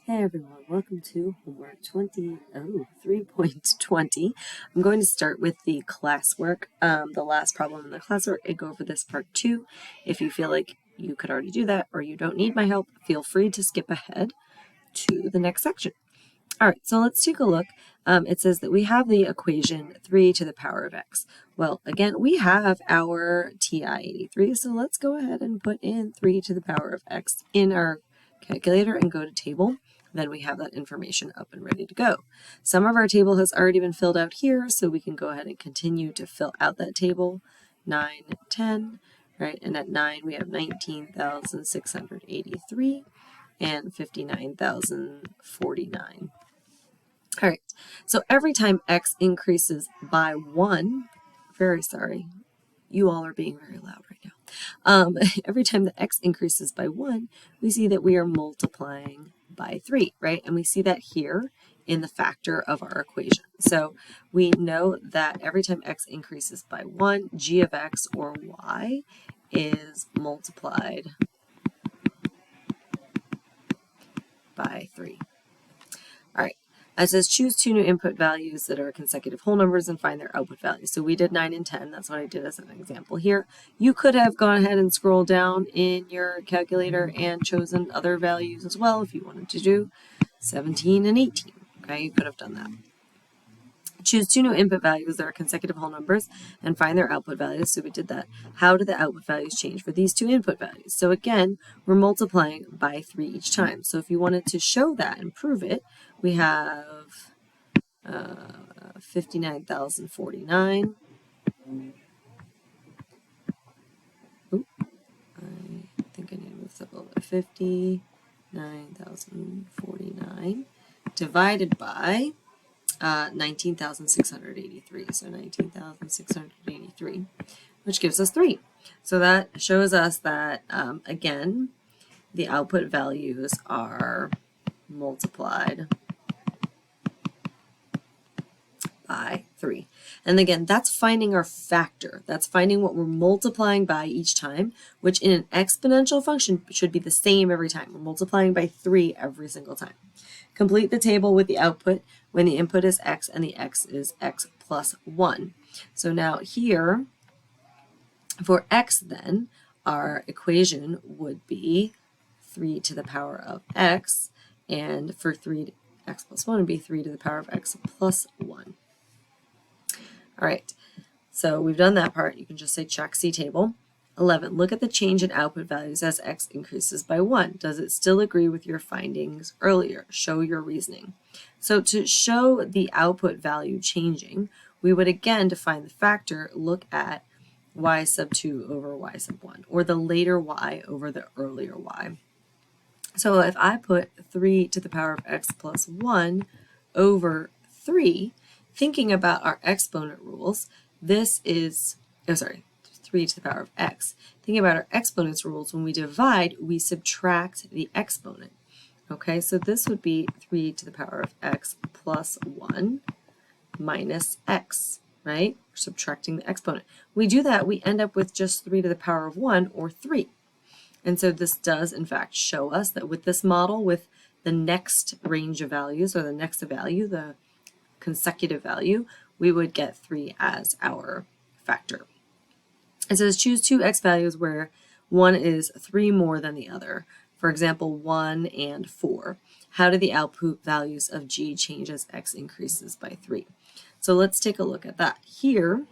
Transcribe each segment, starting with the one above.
Hey everyone, welcome to homework 3.20. I'm going to start with the classwork, the last problem in the classwork, and go over this part 2. If you feel like you could already do that or you don't need my help, feel free to skip ahead to the next section. All right, so let's take a look. It says that we have the equation 3 to the power of x. Well, again, we have our TI-83, so let's go ahead and put in 3 to the power of x in our calculator and go to table. Then we have that information up and ready to go. Some of our table has already been filled out here, so we can go ahead and continue to fill out that table. 9, 10, right? And at 9, we have 19,683 and 59,049. All right, so every time x increases by 1, very sorry, you all are being very loud right now. Every time that x increases by 1, we see that we are multiplying by 3, right? And we see that here in the factor of our equation. So we know that every time x increases by 1, g of x or y is multiplied by 3. All right. It says choose two new input values that are consecutive whole numbers and find their output values. So we did 9 and 10. That's what I did as an example here. You could have gone ahead and scrolled down in your calculator and chosen other values as well if you wanted to do 17 and 18. Okay, you could have done that. Choose two new input values that are consecutive whole numbers and find their output values. So we did that. How do the output values change for these two input values? So again, we're multiplying by 3 each time. So if you wanted to show that and prove it, we have 59,049. Oop, I think I need to move this up a little bit. 59,049 divided by 19,683. So 19,683, which gives us 3. So that shows us that, again, the output values are multiplied by 3. And again, that's finding our factor. That's finding what we're multiplying by each time, which in an exponential function should be the same every time. We're multiplying by 3 every single time. Complete the table with the output when the input is x and the x is x plus 1. So now here, for x then, our equation would be 3 to the power of x, and for x plus 1 would be 3 to the power of x plus 1. All right, so we've done that part. You can just say check C table. 11, look at the change in output values as x increases by 1. Does it still agree with your findings earlier? Show your reasoning. So to show the output value changing, we would again, to find the factor, look at y sub 2 over y sub 1, or the later y over the earlier y. So if I put 3 to the power of x plus 1 over 3, thinking about our exponent rules, this is, 3 to the power of x. Thinking about our exponents rules, when we divide, we subtract the exponent. Okay, so this would be 3 to the power of x plus 1 minus x, right? We're subtracting the exponent. We do that, we end up with just 3 to the power of 1, or 3. And so this does, in fact, show us that with this model, with the next range of values, or the next value, the consecutive value, we would get 3 as our factor. It says choose two x values where one is 3 more than the other. For example, 1 and 4. How do the output values of g change as x increases by 3? So let's take a look at that. Here,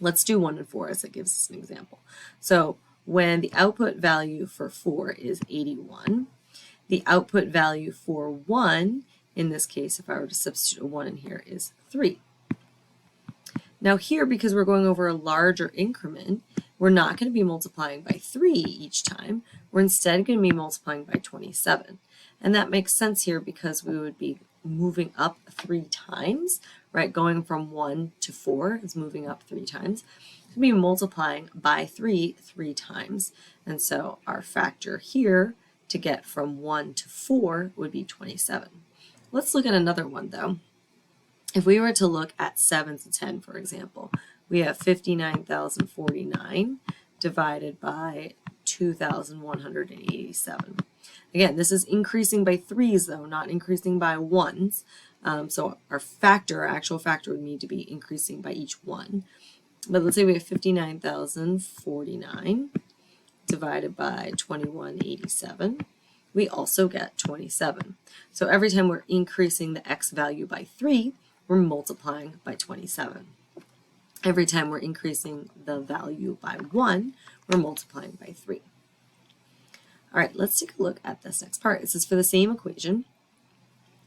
let's do 1 and 4 as it gives us an example. So when the output value for 4 is 81, the output value for 1, in this case, if I were to substitute a 1 in here, is 3. Now here, because we're going over a larger increment, we're not going to be multiplying by 3 each time. We're instead going to be multiplying by 27. And that makes sense here because we would be moving up 3 times, right? Going from 1 to 4 is moving up 3 times. We'll be multiplying by 3 times. And so our factor here to get from 1 to 4 would be 27. Let's look at another one though. If we were to look at 7 to 10, for example, we have 59,049 divided by 2,187. Again, this is increasing by 3s though, not increasing by 1s. So our factor, our actual factor would need to be increasing by each one. But let's say we have 59,049 divided by 2187. We also get 27. So every time we're increasing the x value by 3, we're multiplying by 27. Every time we're increasing the value by 1, we're multiplying by 3. All right, let's take a look at this next part. It says for the same equation,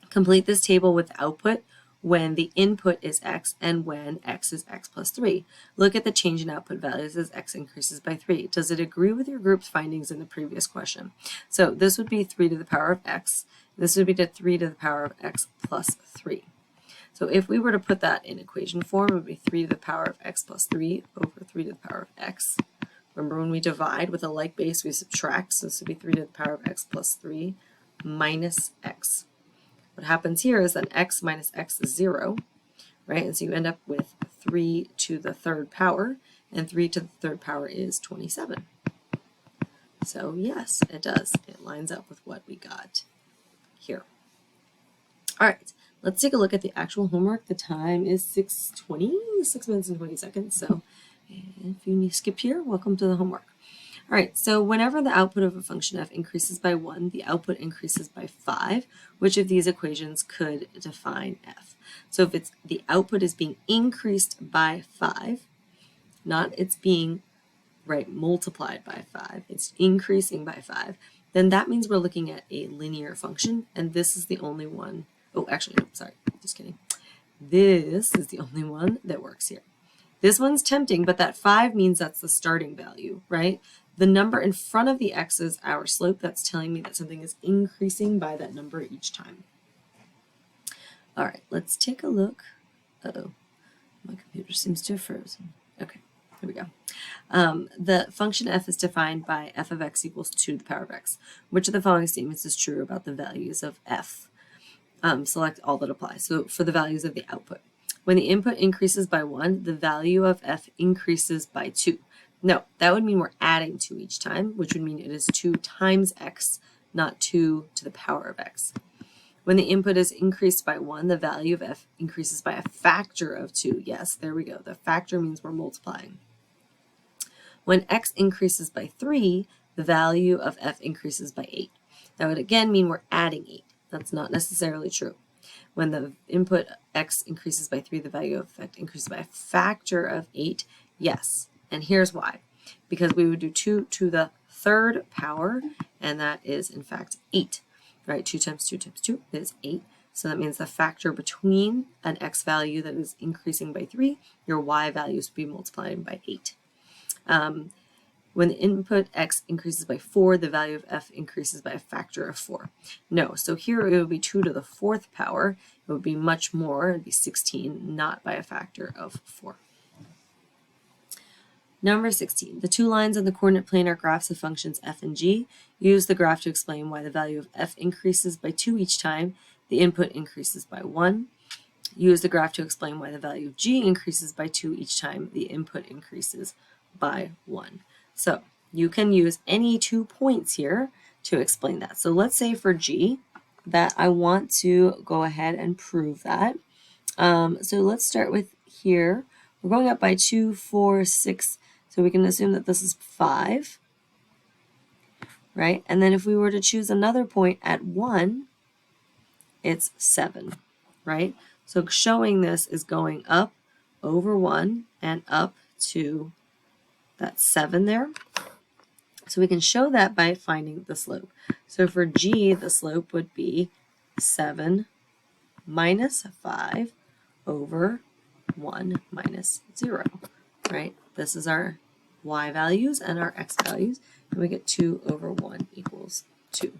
complete this table with output when the input is x and when x is x plus 3. Look at the change in output values as x increases by 3. Does it agree with your group's findings in the previous question? So this would be 3 to the power of x. This would be 3 to the power of x plus 3. So if we were to put that in equation form, it would be 3 to the power of x plus 3 over 3 to the power of x. Remember, when we divide with a like base, we subtract. So this would be 3 to the power of x plus 3 minus x. What happens here is that x minus x is 0, right? And so you end up with 3 to the third power, and 3 to the third power is 27. So yes, it does. It lines up with what we got here. All right. Let's take a look at the actual homework. The time is 6:20, 6 minutes and 20 seconds. So if you skip here, welcome to the homework. All right, so whenever the output of a function f increases by 1, the output increases by 5. Which of these equations could define f? So if the output is being increased by 5, not it's being multiplied by 5, it's increasing by 5, then that means we're looking at a linear function, and this is the only one. Oh, actually, no, sorry, just kidding. This is the only one that works here. This one's tempting, but that 5 means that's the starting value, right? The number in front of the x is our slope. That's telling me that something is increasing by that number each time. All right, let's take a look. Uh-oh, my computer seems to have frozen. Okay, here we go. The function f is defined by f of x equals 2 to the power of x. Which of the following statements is true about the values of f? Select all that apply. So for the values of the output. When the input increases by 1, the value of f increases by 2. No, that would mean we're adding 2 each time, which would mean it is 2 times x, not 2 to the power of x. When the input is increased by 1, the value of f increases by a factor of 2. Yes, there we go. The factor means we're multiplying. When x increases by 3, the value of f increases by 8. That would again mean we're adding 8. That's not necessarily true. When the input x increases by 3, the value of f increases by a factor of 8. Yes, and here's why. Because we would do 2 to the third power, and that is in fact 8. Right? 2 times 2 times 2 is 8. So that means the factor between an x value that is increasing by 3, your y values would be multiplied by 8. When the input x increases by 4, the value of f increases by a factor of 4. No, so here it would be 2 to the fourth power. It would be much more, it would be 16, not by a factor of 4. Number 16, the two lines on the coordinate plane are graphs of functions f and g. Use the graph to explain why the value of f increases by 2 each time the input increases by 1. Use the graph to explain why the value of g increases by 2 each time the input increases by 1. So you can use any 2 points here to explain that. So let's say for g that I want to go ahead and prove that. So let's start with here. We're going up by 2, 4, 6. So we can assume that this is 5, right? And then if we were to choose another point at 1, it's 7, right? So showing this is going up over 1 and up to that 7 there. So we can show that by finding the slope. So for g, the slope would be 7 minus 5 over 1 minus 0, right? This is our y values and our x values, and we get 2 over 1 equals 2.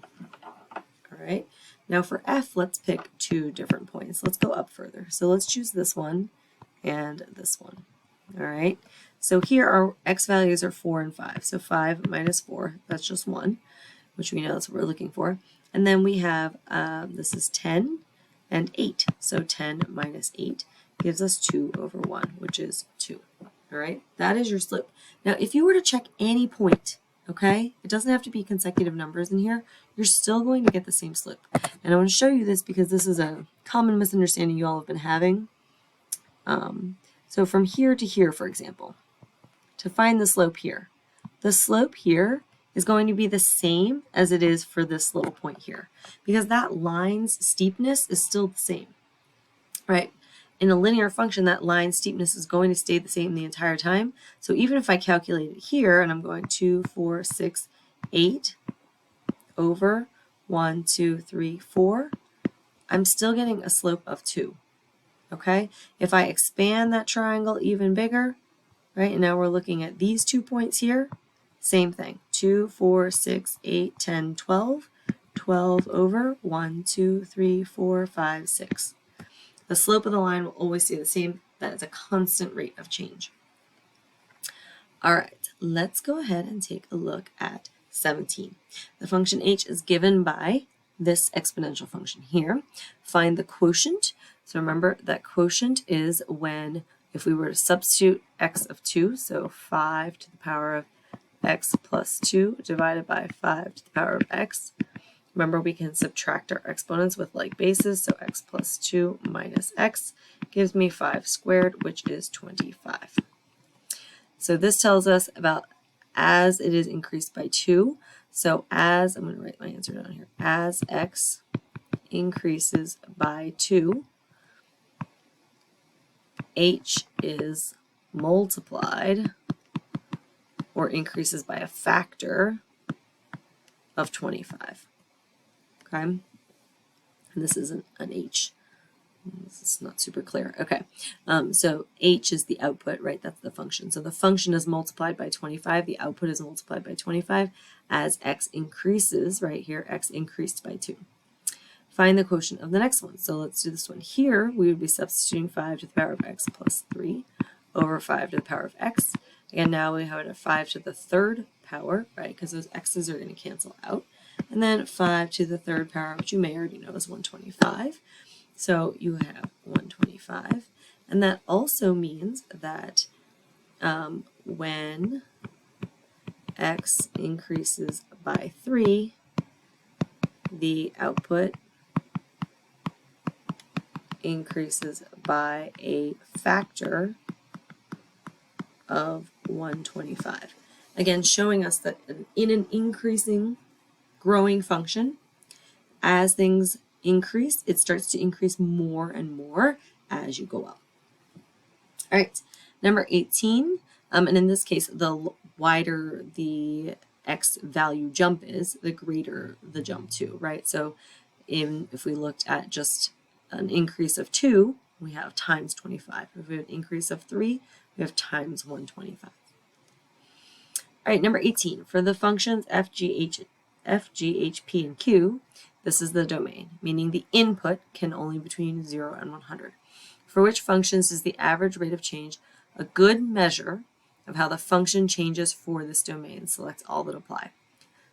All right, now for f, let's pick 2 different points. Let's go up further. So let's choose this one and this one. All right, so here our x values are 4 and 5. So 5 minus 4, that's just 1, which we know that's what we're looking for. And then we have, this is 10 and 8. So 10 minus 8 gives us 2 over 1, which is 2. All right, that is your slope. Now, if you were to check any point, okay, it doesn't have to be consecutive numbers in here. you're still going to get the same slope. And I want to show you this because this is a common misunderstanding you all have been having. So from here to here, for example, to find the slope here, the slope here is going to be the same as it is for this little point here, because that line's steepness is still the same, right? In a linear function, that line steepness is going to stay the same the entire time. So even if I calculate it here, and I'm going 2, 4, 6, 8 over 1, 2, 3, 4, I'm still getting a slope of 2. Okay? If I expand that triangle even bigger, right, and now we're looking at these 2 points here, same thing. 2, 4, 6, 8, 10, 12. 12 over 1, 2, 3, 4, 5, 6. The slope of the line will always stay the same. That is a constant rate of change. All right, let's go ahead and take a look at 17. The function h is given by this exponential function here. Find the quotient. So remember that quotient is when, if we were to substitute x of 2, so 5 to the power of x plus 2 divided by 5 to the power of x. Remember, we can subtract our exponents with like bases, so x plus 2 minus x gives me 5 squared, which is 25. So this tells us about as it is increased by 2. So as, I'm going to write my answer down here, as x increases by 2, h is multiplied or increases by a factor of 25. Okay, and this isn't an h. This is not super clear. Okay, so h is the output, right? That's the function. So the function is multiplied by 25. The output is multiplied by 25 as x increases, right here, x increased by 2. Find the quotient of the next one. So let's do this one here. We would be substituting 5 to the power of x plus 3 over 5 to the power of x. And now we have a 5 to the third power, right? Because those x's are going to cancel out. And then 5 to the third power, which you may already know is 125. So you have 125. And that also means that when x increases by 3, the output increases by a factor of 125. Again, showing us that in an increasing, growing function, as things increase, it starts to increase more and more as you go up. All right, number 18, and in this case, the wider the x value jump is, the greater the jump too, right? So if we looked at just an increase of 2, we have times 25. If we have an increase of 3, we have times 125. All right, number 18, for the functions f, g, h, p, and q, this is the domain, meaning the input can only be between 0 and 100. For which functions is the average rate of change a good measure of how the function changes for this domain? Select all that apply.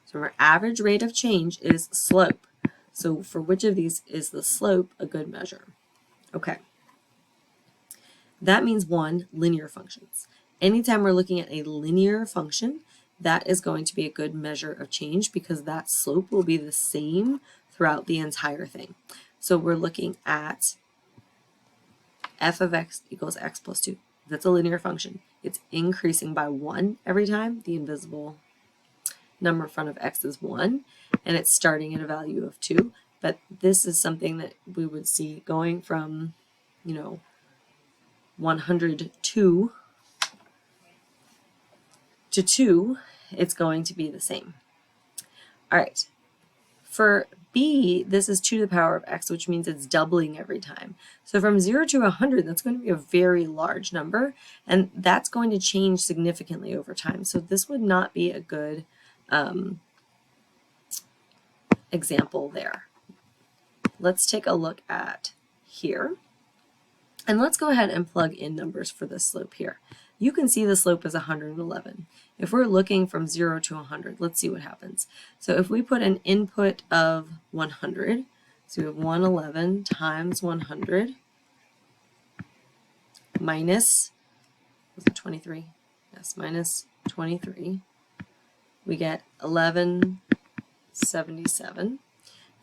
So our average rate of change is slope. So for which of these is the slope a good measure? Okay. That means 1, linear functions. Anytime we're looking at a linear function, that is going to be a good measure of change because that slope will be the same throughout the entire thing. So we're looking at f of x equals x plus 2. That's a linear function. It's increasing by 1 every time. The invisible number in front of x is 1, and it's starting at a value of 2. But this is something that we would see going from, 102 to 2, it's going to be the same. All right. For b, this is 2 to the power of x, which means it's doubling every time. So from 0 to 100, that's going to be a very large number, and that's going to change significantly over time. So this would not be a good example there. Let's take a look at here. And let's go ahead and plug in numbers for this slope here. You can see the slope is 111. If we're looking from 0 to 100, let's see what happens. So if we put an input of 100, so we have 111 times 100 minus, was it 23? Yes, minus 23. We get 11 77.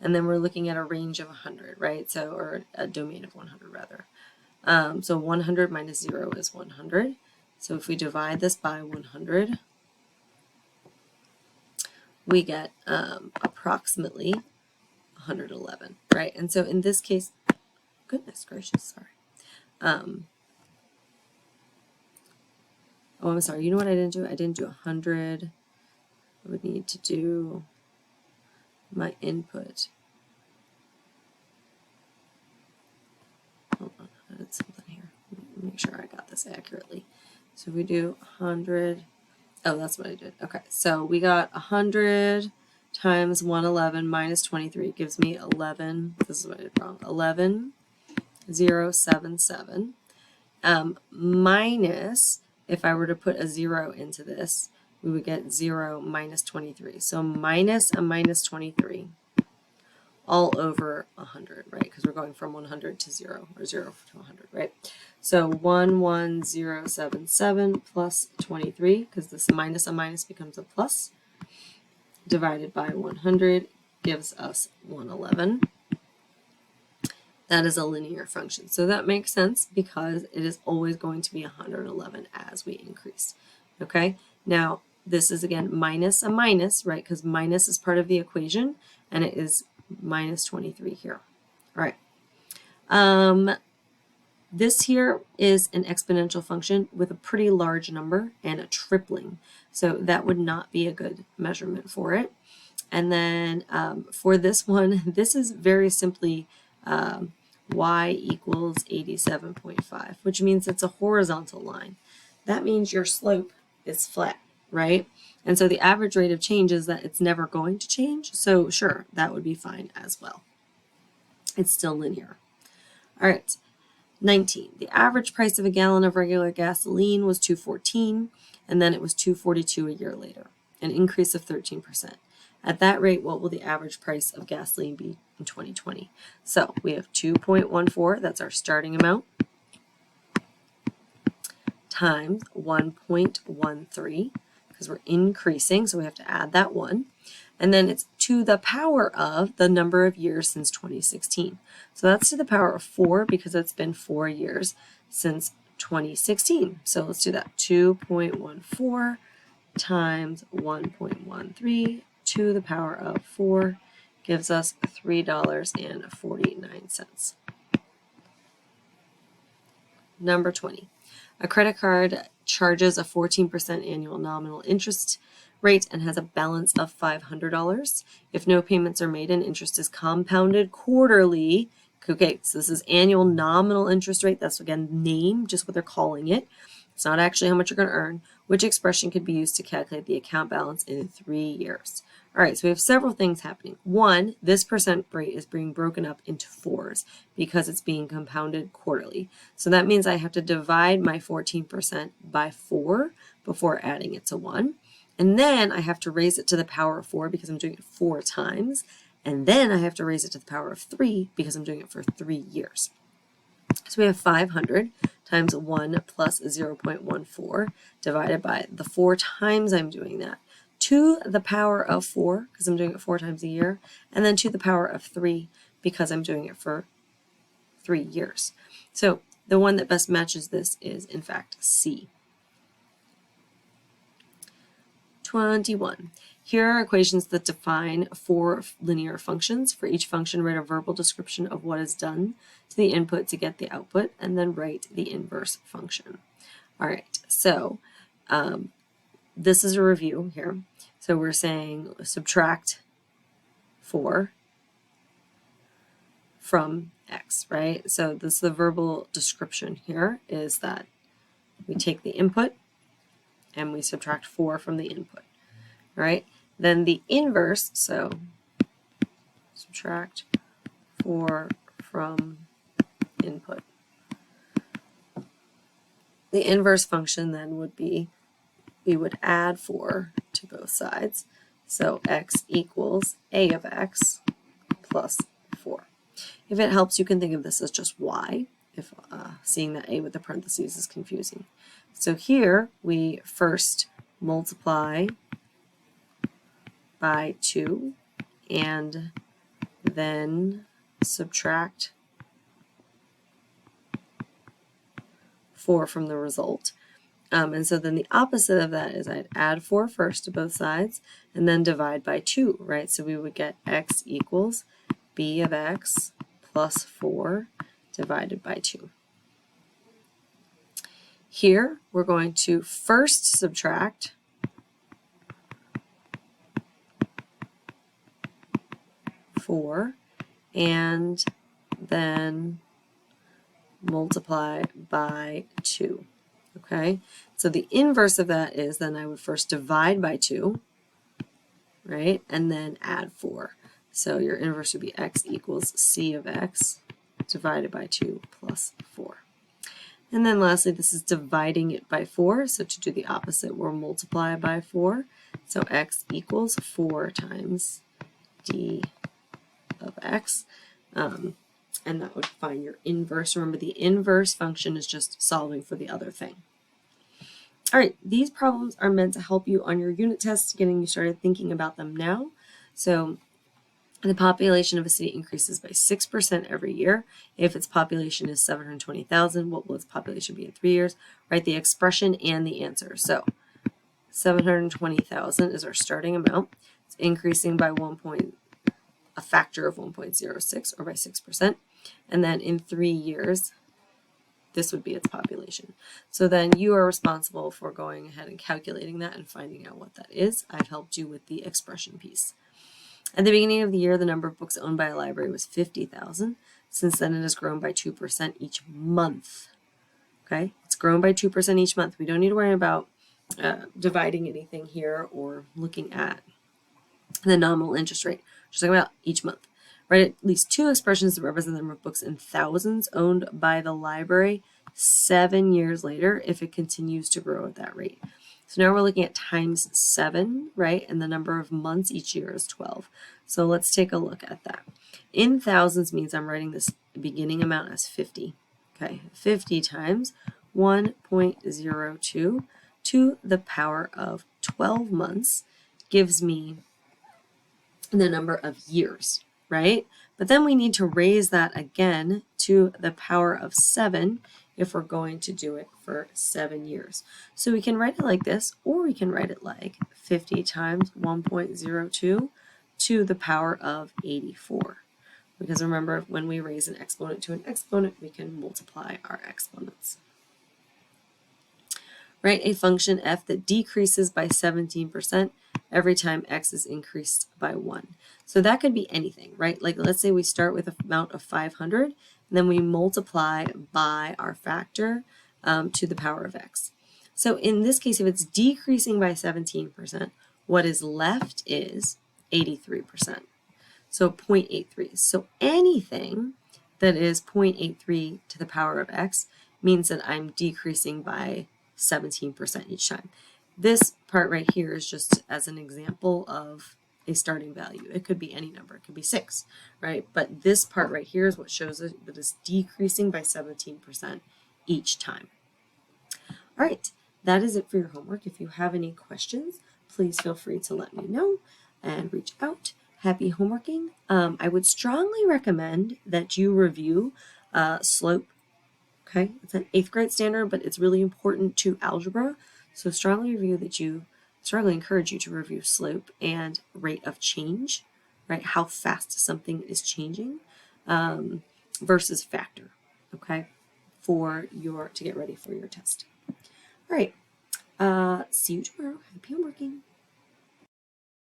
And then we're looking at a range of 100, right? So, or a domain of 100 rather. So 100 minus 0 is 100. So if we divide this by 100, we get approximately 111, right? And so in this case, goodness gracious, sorry. Oh, I'm sorry. You know what I didn't do? I didn't do 100. I would need to do my input. Hold on, I did something here. Make sure I got this accurately. So we do 100. Oh, that's what I did. Okay, so we got 100 times 111 minus 23 gives me 11. This is what I did wrong. 11,077. Minus, if I were to put a 0 into this, we would get 0 minus 23. So minus a minus 23 all over 100, right? Because we're going from 100 to 0, or 0 to 100, right? So 11077 plus 23, because this minus a minus becomes a plus, divided by 100 gives us 111. That is a linear function. So that makes sense because it is always going to be 111 as we increase. Okay, now this is again minus a minus, right? Because minus is part of the equation and it is minus 23 here. All right. This here is an exponential function with a pretty large number and a tripling. So that would not be a good measurement for it. And then for this one, this is very simply y equals 87.5, which means it's a horizontal line. That means your slope is flat, right? And so the average rate of change is that it's never going to change. So sure, that would be fine as well. It's still linear. All right, 19. The average price of a gallon of regular gasoline was $2.14, and then it was $2.42 a year later, an increase of 13%. At that rate, what will the average price of gasoline be in 2020? So we have 2.14, that's our starting amount, times 1.13, because we're increasing, so we have to add that 1. And then it's to the power of the number of years since 2016. So that's to the power of 4 because it's been 4 years since 2016. So let's do that. 2.14 times 1.13 to the power of 4 gives us $3.49. Number 20. A credit card charges a 14% annual nominal interest rate and has a balance of $500. If no payments are made and interest is compounded quarterly, okay, so this is annual nominal interest rate. That's again name, just what they're calling it. It's not actually how much you're going to earn. Which expression could be used to calculate the account balance in 3 years? All right, so we have several things happening. One, this percent rate is being broken up into 4s because it's being compounded quarterly. So that means I have to divide my 14% by 4 before adding it to 1. And then I have to raise it to the power of 4 because I'm doing it 4 times. And then I have to raise it to the power of 3 because I'm doing it for 3 years. So we have 500 times 1 plus 0.14 divided by the 4 times I'm doing that, to the power of 4 because I'm doing it 4 times a year, and then to the power of 3 because I'm doing it for 3 years. So the one that best matches this is in fact C. 21. Here are equations that define 4 linear functions. For each function, write a verbal description of what is done to the input to get the output, and then write the inverse function. All right, so this is a review here. So we're saying subtract 4 from x, right? So this is the verbal description here, is that we take the input and we subtract 4 from the input, right? Then the inverse, so subtract 4 from input. The inverse function then would be, we would add 4 to both sides. So x equals a of x plus 4. If it helps, you can think of this as just y, if seeing that a with the parentheses is confusing. So here we first multiply by 2 and then subtract 4 from the result. And so then the opposite of that is I'd add 4 first to both sides and then divide by 2, right? So we would get x equals b of x plus 4 divided by 2. Here we're going to first subtract 4 and then multiply by 2. Okay, so the inverse of that is then I would first divide by 2, right, and then add 4. So your inverse would be x equals c of x divided by 2 plus 4. And then lastly, this is dividing it by 4, so to do the opposite, we'll multiply by 4. So x equals 4 times d of x. And that would find your inverse. Remember, the inverse function is just solving for the other thing. All right, these problems are meant to help you on your unit tests, getting you started thinking about them now. So the population of a city increases by 6% every year. If its population is 720,000, what will its population be in 3 years? Write the expression and the answer. So 720,000 is our starting amount. It's increasing by a factor of 1.06 or by 6%. And then in 3 years, this would be its population. So then you are responsible for going ahead and calculating that and finding out what that is. I've helped you with the expression piece. At the beginning of the year, the number of books owned by a library was 50,000. Since then, it has grown by 2% each month. Okay, it's grown by 2% each month. We don't need to worry about dividing anything here or looking at the nominal interest rate. Just talking about each month. Write at least 2 expressions that represent the number of books in thousands owned by the library 7 years later if it continues to grow at that rate. So now we're looking at times 7, right? And the number of months each year is 12. So let's take a look at that. In thousands means I'm writing this beginning amount as 50. Okay, 50 times 1.02 to the power of 12 months gives me the number of years, right? But then we need to raise that again to the power of 7 if we're going to do it for 7 years. So we can write it like this, or we can write it like 50 times 1.02 to the power of 84. Because remember, when we raise an exponent to an exponent, we can multiply our exponents. Write a function f that decreases by 17% every time x is increased by 1. So that could be anything, right? Like let's say we start with an amount of 500, and then we multiply by our factor to the power of x. So in this case, if it's decreasing by 17%, what is left is 83%. So 0.83. So anything that is 0.83 to the power of x means that I'm decreasing by 17% each time. This part right here is just as an example of a starting value. It could be any number. It could be 6, right? But this part right here is what shows that it's decreasing by 17% each time. All right, that is it for your homework. If you have any questions, please feel free to let me know and reach out. Happy homeworking. I would strongly recommend that you review slope. Okay, it's an 8th grade standard, but it's really important to algebra. So strongly encourage you to review slope and rate of change, right? How fast something is changing versus factor, okay, to get ready for your test. All right, see you tomorrow. Happy homeworking.